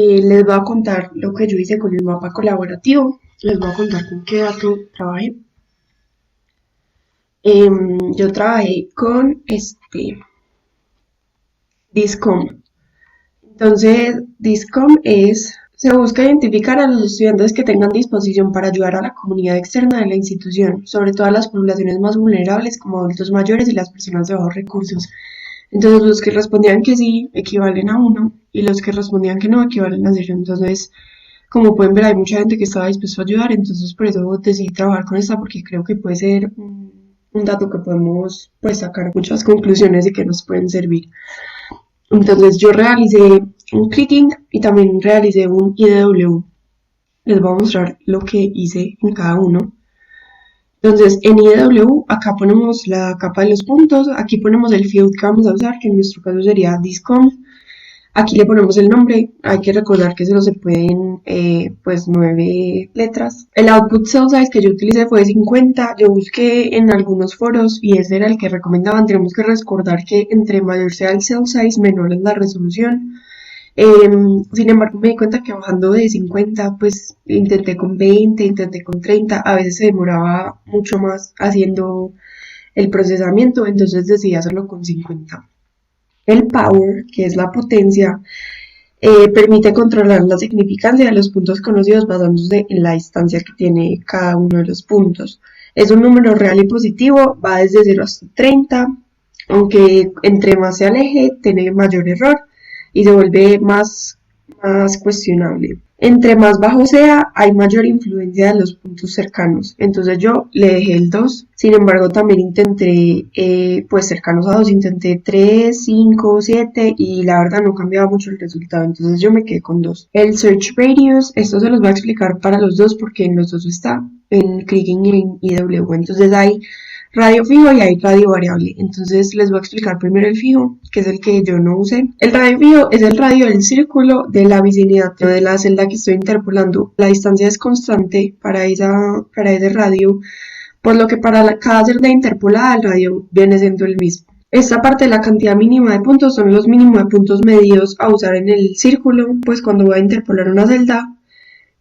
Les voy a contar lo que yo hice con el mapa colaborativo, les voy a contar con qué dato trabajé. Yo trabajé con DISCOM. Entonces, se busca identificar a los estudiantes que tengan disposición para ayudar a la comunidad externa de la institución, sobre todo a las poblaciones más vulnerables como adultos mayores y las personas de bajos recursos. Entonces, los que respondían que sí equivalen a uno y los que respondían que no equivalen a cero. Entonces, como pueden ver, hay mucha gente que estaba dispuesta a ayudar, entonces por eso decidí trabajar con esta porque creo que puede ser un dato que podemos pues sacar muchas conclusiones y que nos pueden servir. Entonces yo realicé un clicking y también realicé un IDW. Les voy a mostrar lo que hice en cada uno. Entonces en IDW acá ponemos la capa de los puntos, aquí ponemos el field que vamos a usar, que en nuestro caso sería discom. Aquí le ponemos el nombre, hay que recordar que solo se pueden pues 9 letras. El output cell size que yo utilicé fue 50, yo busqué en algunos foros y ese era el que recomendaban. Tenemos que recordar que entre mayor sea el cell size, menor es la resolución. Sin embargo, me di cuenta que bajando de 50, pues intenté con 20, intenté con 30, a veces se demoraba mucho más haciendo el procesamiento, entonces decidí hacerlo con 50. El power, que es la potencia, permite controlar la significancia de los puntos conocidos basándose en la distancia que tiene cada uno de los puntos. Es un número real y positivo, va desde 0 hasta 30, aunque entre más se aleje, tiene mayor error y se vuelve más cuestionable. Entre más bajo sea, hay mayor influencia de los puntos cercanos. Entonces yo le dejé el 2. Sin embargo, también intenté, pues cercanos a 2, intenté 3, 5, 7 y la verdad no cambiaba mucho el resultado. Entonces yo me quedé con 2. El search radius, esto se los voy a explicar para los dos porque en los dos está en clicking y en IW. Entonces hay radio fijo y hay radio variable. Entonces les voy a explicar primero el fijo, que es el que yo no usé. El radio fijo es el radio del círculo de la vicinidad de la celda que estoy interpolando. La distancia es constante para ese radio, por lo que para cada celda interpolada el radio viene siendo el mismo. Esta parte de la cantidad mínima de puntos son los mínimos de puntos medidos a usar en el círculo, pues cuando voy a interpolar una celda.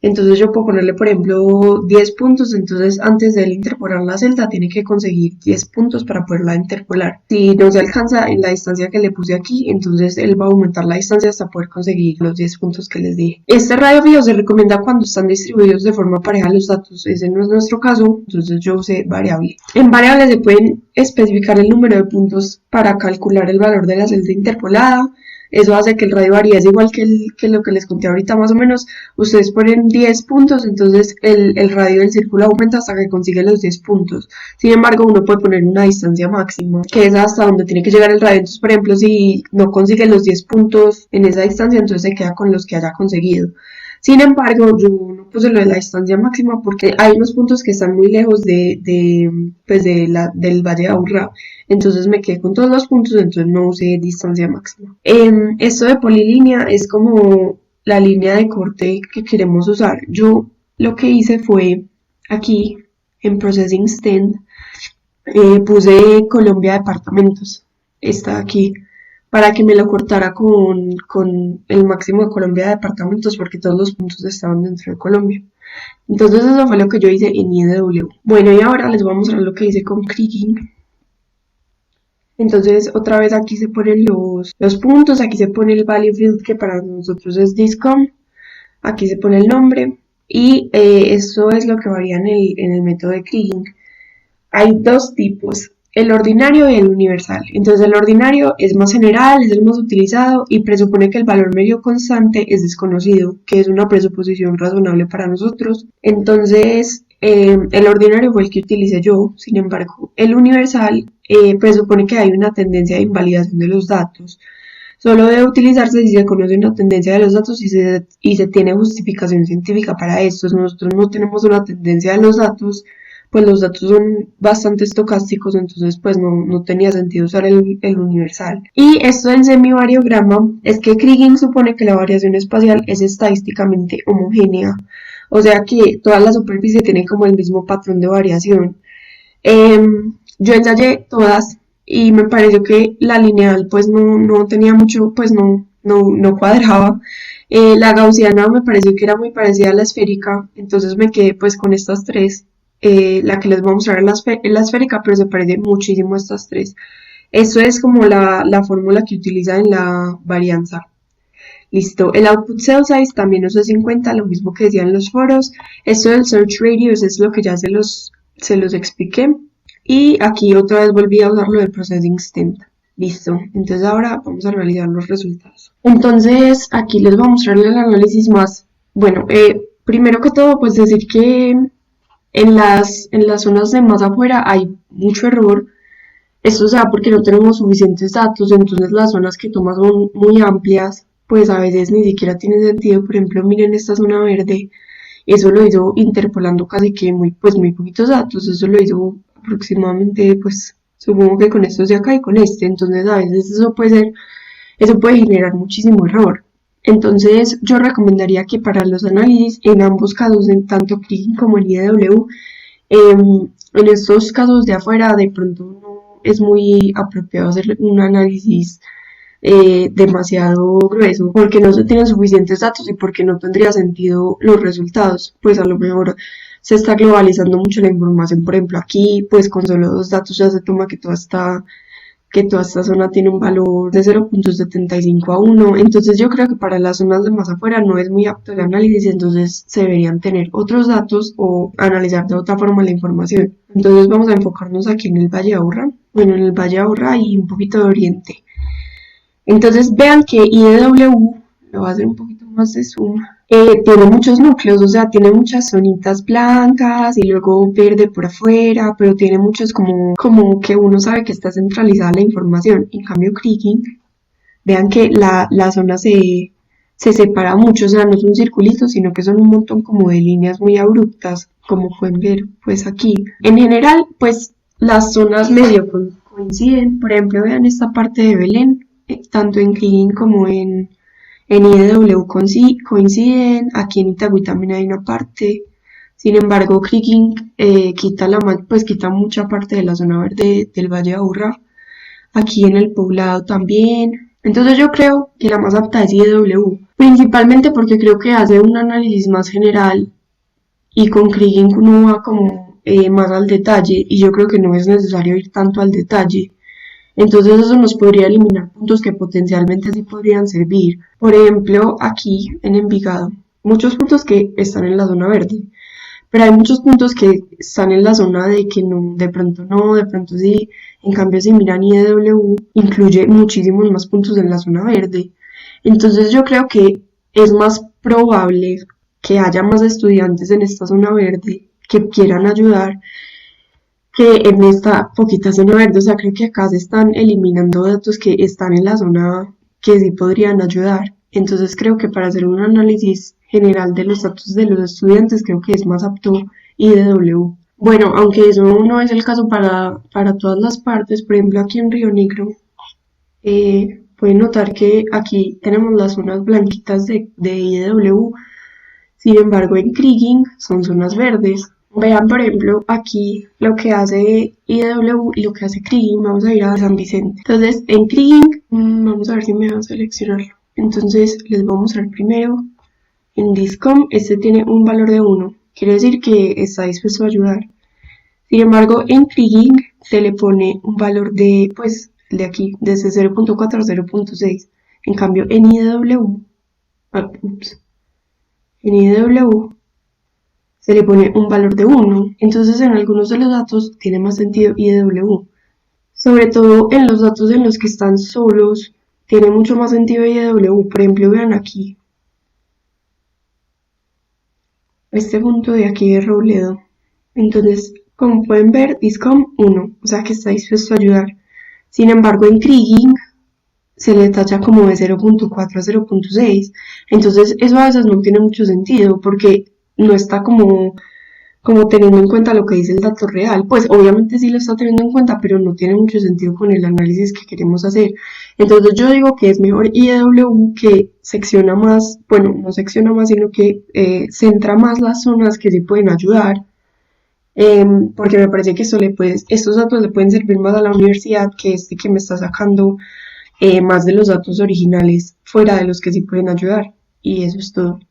Entonces yo puedo ponerle, por ejemplo, 10 puntos, entonces antes de él interpolar la celda tiene que conseguir 10 puntos para poderla interpolar. Si no se alcanza en la distancia que le puse aquí, entonces él va a aumentar la distancia hasta poder conseguir los 10 puntos que les dije. Este radio fijo se recomienda cuando están distribuidos de forma pareja los datos, ese no es nuestro caso, entonces yo usé variable. En variable se pueden especificar el número de puntos para calcular el valor de la celda interpolada. Eso hace que el radio varíe, es igual que lo que les conté ahorita más o menos. Ustedes ponen 10 puntos, entonces el radio del círculo aumenta hasta que consigue los 10 puntos. Sin embargo, uno puede poner una distancia máxima, que es hasta donde tiene que llegar el radio. Entonces, por ejemplo, si no consigue los 10 puntos en esa distancia, entonces se queda con los que haya conseguido. Sin embargo, yo no puse lo de la distancia máxima porque hay unos puntos que están muy lejos del Valle de Aburrá. Entonces me quedé con todos los puntos, entonces no usé distancia máxima. Esto de polilínea es como la línea de corte que queremos usar. Yo lo que hice fue aquí en Processing Stand, puse Colombia Departamentos. Está aquí para que me lo cortara con el máximo de Colombia de departamentos porque todos los puntos estaban dentro de Colombia. Entonces eso fue lo que yo hice en IDW. Bueno, y ahora les voy a mostrar lo que hice con Kriging. Entonces otra vez aquí se ponen los puntos, aquí se pone el value field que para nosotros es discom, aquí se pone el nombre y esto es lo que varía en el método de Kriging. Hay dos tipos, el ordinario y el universal. Entonces el ordinario es más general, es el más utilizado y presupone que el valor medio constante es desconocido, que es una presuposición razonable para nosotros. Entonces el ordinario fue el que utilicé yo. Sin embargo, el universal presupone que hay una tendencia de invalidación de los datos. Solo debe utilizarse si se conoce una tendencia de los datos y se tiene justificación científica para esto. Nosotros no tenemos una tendencia de los datos, pues los datos son bastante estocásticos, entonces pues no tenía sentido usar el universal. Y esto del semivariograma es que Kriging supone que la variación espacial es estadísticamente homogénea, o sea que toda la superficie tiene como el mismo patrón de variación. Yo ensayé todas y me pareció que la lineal pues no tenía mucho, pues no cuadraba. La gaussiana me pareció que era muy parecida a la esférica, entonces me quedé pues con estas tres. La que les voy a mostrar es la esférica, pero se parece muchísimo a estas tres. Eso es como la fórmula que utiliza en la varianza. Listo, el output cell size también usa 50, lo mismo que decían los foros. Esto del search radius es lo que ya se los expliqué. Y aquí otra vez volví a usar lo del processing extent. Listo, entonces ahora vamos a realizar los resultados. Entonces aquí les voy a mostrar el análisis más. Bueno, primero que todo pues decir que en las zonas de más afuera hay mucho error. Esto se da porque no tenemos suficientes datos, entonces las zonas que tomas son muy amplias, pues a veces ni siquiera tiene sentido. Por ejemplo, miren esta zona verde, eso lo hizo interpolando casi que muy poquitos datos, eso lo hizo aproximadamente, pues supongo que con estos de acá y con este, entonces a veces eso puede generar muchísimo error. Entonces yo recomendaría que para los análisis en ambos casos, en tanto Kriging como en IDW, en estos casos de afuera de pronto no es muy apropiado hacer un análisis demasiado grueso porque no se tienen suficientes datos y porque no tendría sentido los resultados. Pues a lo mejor se está globalizando mucho la información. Por ejemplo, aquí pues con solo dos datos ya se toma que toda esta zona tiene un valor de 0.75 a 1. Entonces yo creo que para las zonas de más afuera no es muy apto el análisis, entonces se deberían tener otros datos o analizar de otra forma la información. Entonces vamos a enfocarnos aquí en el Valle de Aburrá. Bueno, en el Valle de Aburrá y un poquito de Oriente. Entonces vean que IDW, lo voy a hacer un poquito más de zoom, tiene muchos núcleos, o sea, tiene muchas zonitas blancas y luego verde por afuera, pero tiene muchos como que uno sabe que está centralizada la información. En cambio, Kriging, vean que la zona se separa mucho, o sea, no es un circulito, sino que son un montón como de líneas muy abruptas, como pueden ver pues aquí. En general, pues las zonas medio coinciden, por ejemplo, vean esta parte de Belén, tanto en Kriging como en IDW coinciden, aquí en Itagüí también hay una parte. Sin embargo, Kriging quita mucha parte de la zona verde del Valle de Aburrá. Aquí en el poblado también. Entonces yo creo que la más apta es IDW, principalmente porque creo que hace un análisis más general y con Kriging uno va como más al detalle y yo creo que no es necesario ir tanto al detalle. Entonces eso nos podría eliminar puntos que potencialmente sí podrían servir. Por ejemplo, aquí en Envigado, muchos puntos que están en la zona verde, pero hay muchos puntos que están en la zona de que no, de pronto sí. En cambio, si miran IW, incluye muchísimos más puntos en la zona verde. Entonces yo creo que es más probable que haya más estudiantes en esta zona verde que quieran ayudar que en esta poquita zona verde. O sea, creo que acá se están eliminando datos que están en la zona que sí podrían ayudar. Entonces creo que para hacer un análisis general de los datos de los estudiantes, creo que es más apto IDW. Bueno, aunque eso no es el caso para todas las partes, por ejemplo aquí en Río Negro, pueden notar que aquí tenemos las zonas blanquitas de IDW, sin embargo en Kriging son zonas verdes. Vean, por ejemplo, aquí lo que hace IW y lo que hace Kriging. Vamos a ir a San Vicente. Entonces, en Kriging, vamos a ver si me va a seleccionarlo. Entonces, les voy a mostrar primero. En Discom, este tiene un valor de 1. Quiere decir que está dispuesto a ayudar. Sin embargo, en Kriging se le pone un valor de, pues, de aquí, desde 0.4 a 0.6. En cambio, en IW, en IW se le pone un valor de 1, entonces en algunos de los datos tiene más sentido IW. Sobre todo en los datos en los que están solos, tiene mucho más sentido IW. Por ejemplo, vean aquí, este punto de aquí de Robledo. Entonces, como pueden ver, Discom 1, o sea que está dispuesto a ayudar. Sin embargo, en Kriging se le tacha como de 0.4 a 0.6. Entonces, eso a veces no tiene mucho sentido porque no está como teniendo en cuenta lo que dice el dato real. Pues obviamente sí lo está teniendo en cuenta, pero no tiene mucho sentido con el análisis que queremos hacer. Entonces yo digo que es mejor IW que secciona más, bueno, no secciona más, sino que centra más las zonas que sí pueden ayudar. Porque me parece que estos datos le pueden servir más a la universidad que este que me está sacando más de los datos originales fuera de los que sí pueden ayudar. y eso es todo.